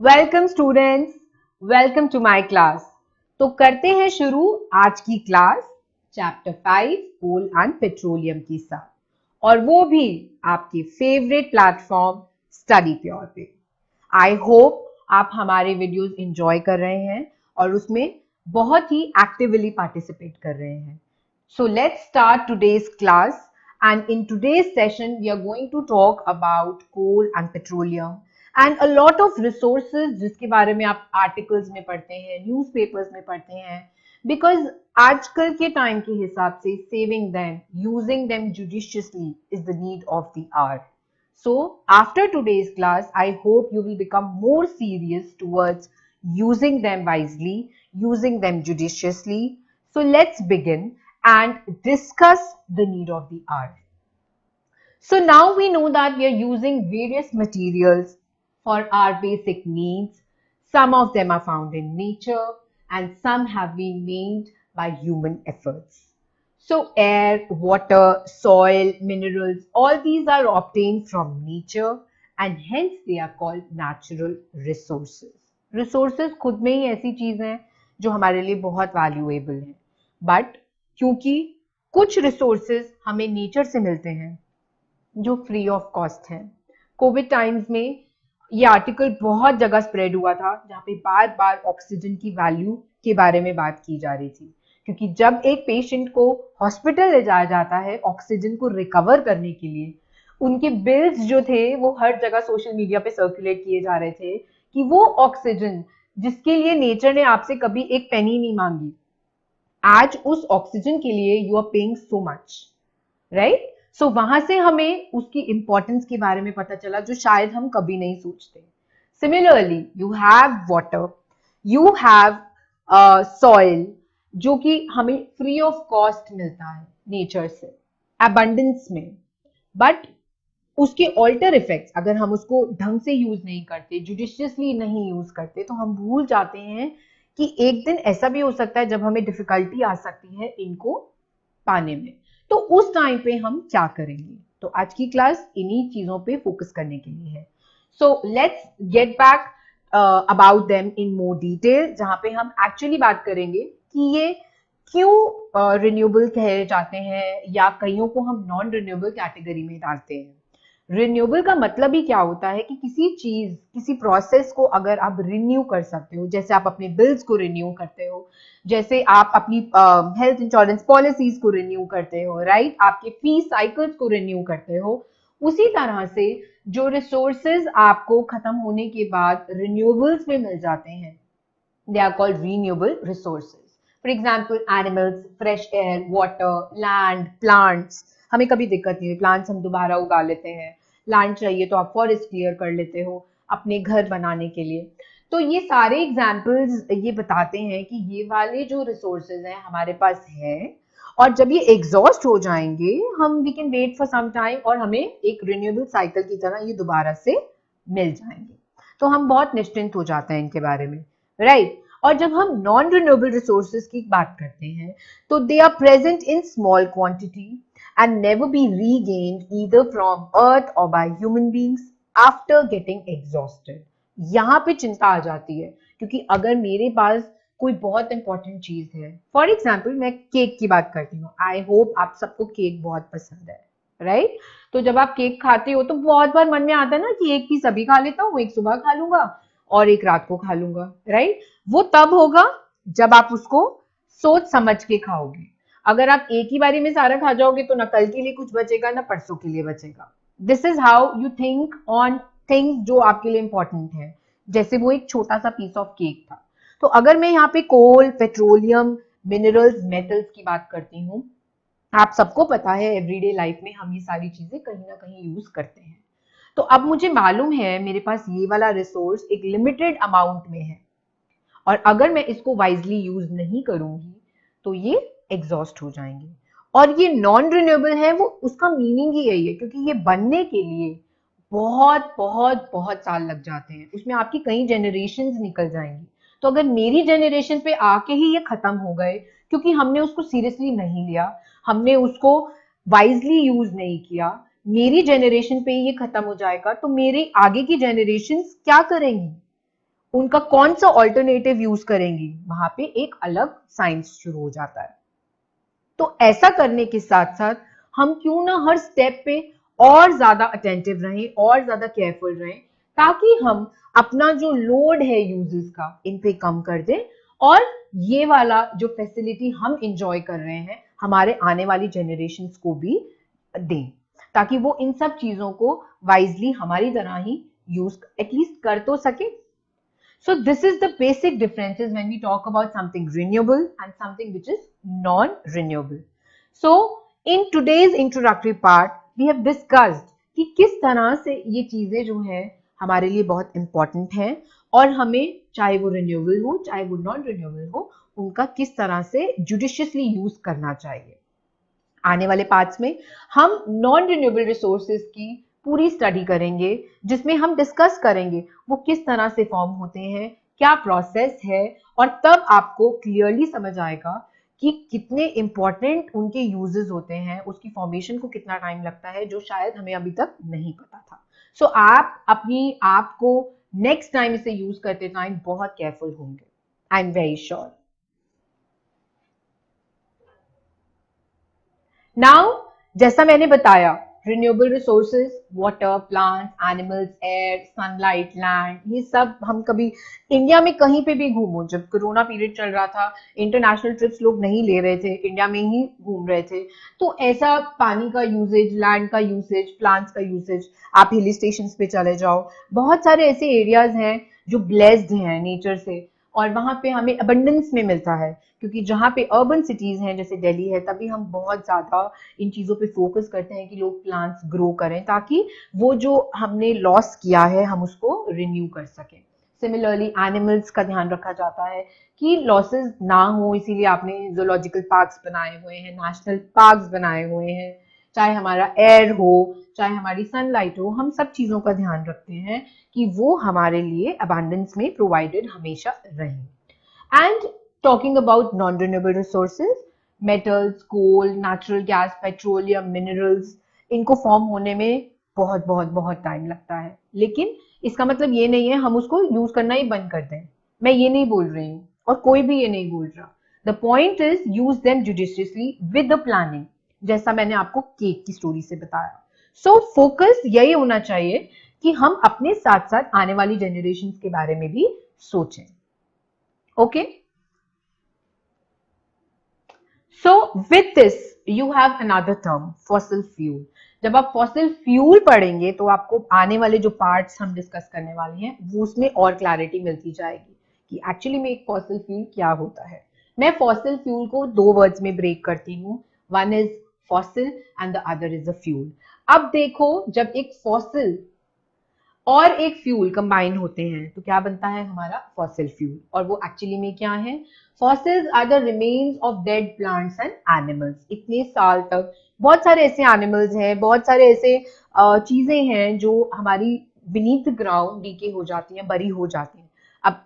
Welcome students, welcome to my class. तो करते हैं शुरू आज की class chapter 5 coal and petroleum के साथ, और वो भी आपके फेवरेट प्लेटफॉर्म स्टडी प्योर पे। आई होप आप हमारे वीडियोस एंजॉय कर रहे हैं और उसमें बहुत ही एक्टिवली पार्टिसिपेट कर रहे हैं। So let's start today's class, and in today's session we are going to talk about coal and petroleum and a lot of resources जिसके बारे में आप आर्टिकल्स में पढ़ते हैं, न्यूज़पेपर्स में पढ़ते हैं, because आजकल के टाइम के हिसाब से saving them, using them judiciously is the need of the hour. So after today's class, I hope you will become more serious towards using them wisely, using them judiciously. So let's begin and discuss the need of the hour. So now we know that we are using various materials for our basic needs. Some of them are found in nature and some have been made by human efforts. So air, water, soil, minerals, all these are obtained from nature and hence they are called natural resources. Resources खुद में ही ऐसी चीज हैं जो हमारे लिए बहुत valuable हैं, बट क्योंकि कुछ रिसोर्सेज हमें नेचर से मिलते हैं जो फ्री ऑफ कॉस्ट हैं। कोविड टाइम्स में ये आर्टिकल बहुत जगह स्प्रेड हुआ था जहाँ पे बार बार ऑक्सीजन की वैल्यू के बारे में बात की जा रही थी, क्योंकि जब एक पेशेंट को हॉस्पिटल ले जाया जाता है ऑक्सीजन को रिकवर करने के लिए, उनके बिल्स जो थे वो हर जगह सोशल मीडिया पे सर्कुलेट किए जा रहे थे कि वो ऑक्सीजन जिसके लिए नेचर ने आपसे कभी एक पेनी नहीं मांगी, आज उस ऑक्सीजन के लिए you are paying so much, right? So वहां से हमें उसकी इंपॉर्टेंस के बारे में पता चला जो शायद हम कभी नहीं सोचते। Similarly you have water, you have soil जो कि हमें फ्री ऑफ कॉस्ट मिलता है नेचर से, अबंडेंस में, बट उसके ऑल्टर इफेक्ट्स अगर हम उसको ढंग से यूज नहीं करते, जुडिशियसली नहीं यूज करते, तो हम भूल जाते हैं कि एक दिन ऐसा भी हो सकता है जब हमें डिफिकल्टी आ सकती है इनको पाने में। तो उस टाइम पे हम क्या करेंगे? तो आज की क्लास इन्हीं चीजों पे फोकस करने के लिए है। So let's get back about them in more detail, जहां पे हम एक्चुअली बात करेंगे कि ये क्यों रिन्यूएबल कहे जाते हैं या कईयों को हम नॉन रिन्यूएबल कैटेगरी में डालते हैं। रिन्यूएबल का मतलब ही क्या होता है कि किसी चीज, किसी प्रोसेस को अगर आप रिन्यू कर सकते हो, जैसे आप अपने बिल्स को रिन्यू करते हो, जैसे आप अपनी हेल्थ इंश्योरेंस पॉलिसीज को रिन्यू करते हो, राइट, आपके फी साइकिल्स को रिन्यू करते हो, उसी तरह से जो रिसोर्सेज आपको खत्म होने के बाद रिन्यूएबल्स में मिल जाते हैं, they are called renewable resources. For example animals, fresh air, water, land, plants, हमें कभी दिक्कत नहीं हुई, प्लांट्स हम दोबारा उगा लेते हैं, लैंड चाहिए तो आप फॉरेस्ट क्लियर कर लेते हो अपने घर बनाने के लिए। तो ये सारे एग्जाम्पल्स ये बताते हैं कि ये वाले जो रिसोर्सेज हैं हमारे पास हैं, और जब ये एग्जॉस्ट हो जाएंगे हम we can wait for some time और हमें एक रिन्यूएबल साइकिल की तरह ये दोबारा से मिल जाएंगे, तो हम बहुत निश्चिंत हो जाते हैं इनके बारे में, राइट? और जब हम नॉन रिन्यूएबल रिसोर्सेज की बात करते हैं तो they are present in small quantity and never be regained either from earth or by human beings after getting exhausted. यहाँ पे चिंता आ जाती है, क्योंकि अगर मेरे पास कोई बहुत इंपॉर्टेंट चीज है, फॉर एग्जाम्पल मैं केक की बात करती हूँ, आई होप आप सबको केक बहुत पसंद है, राइट? तो जब आप केक खाते हो तो बहुत बार मन में आता है ना कि एक पीस अभी खा लेता हूँ, एक सुबह खा लूंगा और एक रात को खा लूंगा, राइट? वो तब होगा जब आप उसको सोच समझ के खाओगे। अगर आप एक ही बारी में सारा खा जाओगे तो ना कल के लिए कुछ बचेगा ना परसों के लिए बचेगा। This is how you think on things जो आपके लिए इंपॉर्टेंट है, जैसे वो एक छोटा सा पीस ऑफ केक था। तो अगर मैं यहाँ पे कोल, पेट्रोलियम, मिनरल्स, मेटल्स की बात करती हूँ, आप सबको पता है एवरीडे लाइफ में हम ये सारी चीजें कहीं ना कहीं यूज करते हैं। तो अब मुझे मालूम है मेरे पास ये वाला रिसोर्स एक लिमिटेड अमाउंट में है, और अगर मैं इसको वाइजली यूज नहीं करूंगी तो ये एग्जॉस्ट हो जाएंगे। और ये नॉन रिन्यूएबल है, वो उसका मीनिंग ही यही है, क्योंकि ये बनने के लिए बहुत बहुत बहुत साल लग जाते हैं, उसमें आपकी कई जनरेशंस निकल जाएंगी। तो अगर मेरी जनरेशन पे आके ही ये खत्म हो गए क्योंकि हमने उसको सीरियसली नहीं लिया, हमने उसको वाइजली यूज नहीं किया, मेरी जनरेशन पे ये खत्म हो जाएगा, तो मेरे आगे की जनरेशंस क्या करेंगी? उनका कौन सा ऑल्टरनेटिव यूज करेंगी, वहां पे एक अलग साइंस शुरू हो जाता है। तो ऐसा करने के साथ साथ हम क्यों ना हर स्टेप पे और ज्यादा अटेंटिव रहें और ज्यादा केयरफुल रहें, ताकि हम अपना जो लोड है यूजर्स का इन पे कम कर दें और ये वाला जो फैसिलिटी हम इंजॉय कर रहे हैं हमारे आने वाली जनरेशन्स को भी दें, ताकि वो इन सब चीजों को वाइजली हमारी तरह ही यूज एटलीस्ट कर तो सके। So this is the basic differences when we talk about something renewable and something which is non-renewable. So in today's introductory part, we have discussed कि किस तरह से ये चीजें जो हैं हमारे लिए बहुत important हैं और हमें चाहे वो renewable हो चाहे वो non-renewable हो, उनका किस तरह से judiciously use करना चाहिए। आने वाले पार्ट्स में हम नॉन रिन्यूएबल रिसोर्सेज की पूरी स्टडी करेंगे, जिसमें हम डिस्कस करेंगे वो किस तरह से फॉर्म होते हैं, क्या प्रोसेस है, और तब आपको क्लियरली समझ आएगा कि कितने इंपॉर्टेंट उनके यूजेस होते हैं, उसकी फॉर्मेशन को कितना टाइम लगता है, जो शायद हमें अभी तक नहीं पता था। सो आप अपनी आप को नेक्स्ट टाइम इसे यूज करते टाइम बहुत केयरफुल होंगे, I am very sure. Now जैसा मैंने बताया, renewable resources water, plants, animals, air, sunlight, land, ये सब हम कभी इंडिया में कहीं पे भी घूमो, जब कोरोना पीरियड चल रहा था, इंटरनेशनल ट्रिप्स लोग नहीं ले रहे थे, इंडिया में ही घूम रहे थे, तो ऐसा पानी का यूसेज, लैंड का यूसेज, प्लांट्स का यूसेज, आप हिल स्टेशन पे चले जाओ, बहुत सारे ऐसे एरियाज हैं जो ब्लेस्ड हैं नेचर से और वहां पे हमें अबंडेंस में मिलता है, क्योंकि जहाँ पे अर्बन सिटीज हैं जैसे दिल्ली है, तभी हम बहुत ज्यादा इन चीजों पे फोकस करते हैं कि लोग प्लांट्स ग्रो करें, ताकि वो जो हमने लॉस किया है हम उसको रिन्यू कर सकें। सिमिलरली एनिमल्स का ध्यान रखा जाता है कि लॉसेस ना हो, इसीलिए आपने जूलॉजिकल पार्क्स बनाए हुए हैं, नेशनल पार्क्स बनाए हुए हैं, चाहे हमारा एयर हो चाहे हमारी सनलाइट हो, हम सब चीजों का ध्यान रखते हैं कि वो हमारे लिए अबंडेंस में प्रोवाइडेड हमेशा रहें। And talking about non-renewable resources, metals, coal, natural gas, petroleum, minerals, इनको फॉर्म होने में बहुत बहुत बहुत टाइम लगता है, लेकिन इसका मतलब ये नहीं है हम उसको यूज करना ही बंद कर दें। मैं ये नहीं बोल रही हूँ और कोई भी ये नहीं बोल रहा। The point is use them judiciously with the planning, जैसा मैंने आपको केक की स्टोरी से बताया। सो फोकस यही होना चाहिए कि हम अपने साथ साथ आने वाली जनरेशन के बारे में भी सोचें। Okay, So with this you have another term, fossil fuel. जब आप फॉसिल फ्यूल पढ़ेंगे तो आपको आने वाले जो पार्ट्स हम डिस्कस करने वाले हैं वो उसमें और क्लैरिटी मिलती जाएगी कि एक्चुअली में एक फॉसिल फ्यूल क्या होता है। मैं फॉसिल फ्यूल को दो वर्ड्स में ब्रेक करती हूँ, one is fossil and the other is a fuel. अब देखो, जब एक फॉसिल और एक फ्यूल कंबाइन होते हैं तो क्या बनता है हमारा फॉसिल फ्यूल, और वो एक्चुअली में क्या है? Fossils are the remains of dead plants and animals. इतने साल तक बहुत सारे ऐसे एनिमल्स हैं, बहुत सारे ऐसे चीजें हैं जो हमारी बीनीथ द ग्राउंड डीके हो जाती हैं, बरी हो जाती हैं। अब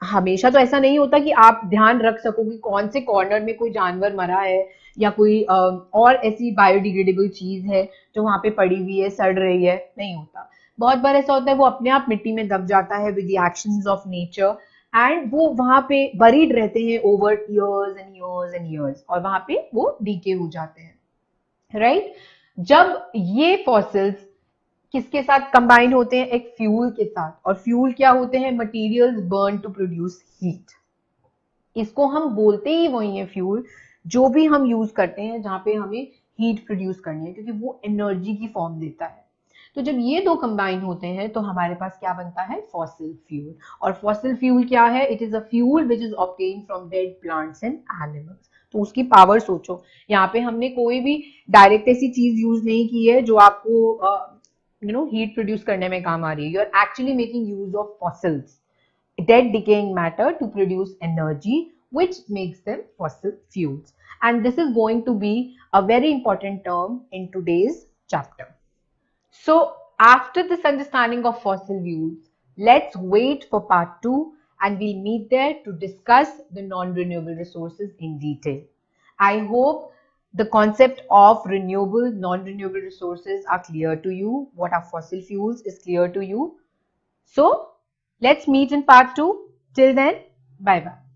हमेशा तो ऐसा नहीं होता कि आप ध्यान रख सको कि कौन से कॉर्नर में कोई जानवर मरा है या कोई और ऐसी बायोडिग्रेडेबल चीज है जो वहां पे पड़ी हुई है, सड़ रही है, नहीं होता। बहुत बार ऐसा होता है वो अपने आप मिट्टी में दब जाता है with the actions of nature, and वो वहां पे बरीड रहते हैं over years and years and years, और वहां पे वो डीके हो जाते हैं, राइट? जब ये फॉसिल्स किसके साथ कंबाइन होते हैं? एक फ्यूल के साथ। और फ्यूल क्या होते हैं? Materials burn to produce heat. इसको हम बोलते ही वही है फ्यूल, जो भी हम यूज करते हैं जहां पे हमें हीट प्रोड्यूस करनी है, क्योंकि वो एनर्जी की फॉर्म देता है। तो जब ये दो कंबाइन होते हैं तो हमारे पास क्या बनता है? Fossil fuel. और फॉसिल फ्यूल क्या है? It is a fuel which is obtain from dead plants and animals. तो उसकी पावर सोचो, यहाँ पे हमने कोई भी डायरेक्ट ऐसी चीज यूज नहीं की है जो आपको हीट प्रोड्यूस करने में काम आ रही है। You are actually making use of fossils, dead decaying matter, to produce energy, which makes them fossil fuels. And this is going to be a very important term in today's chapter. So after this understanding of fossil fuels, let's wait for part 2 and we'll meet there to discuss the non-renewable resources in detail. I hope the concept of renewable, non-renewable resources are clear to you. What are fossil fuels is clear to you. So Let's meet in part 2. Till then, bye bye.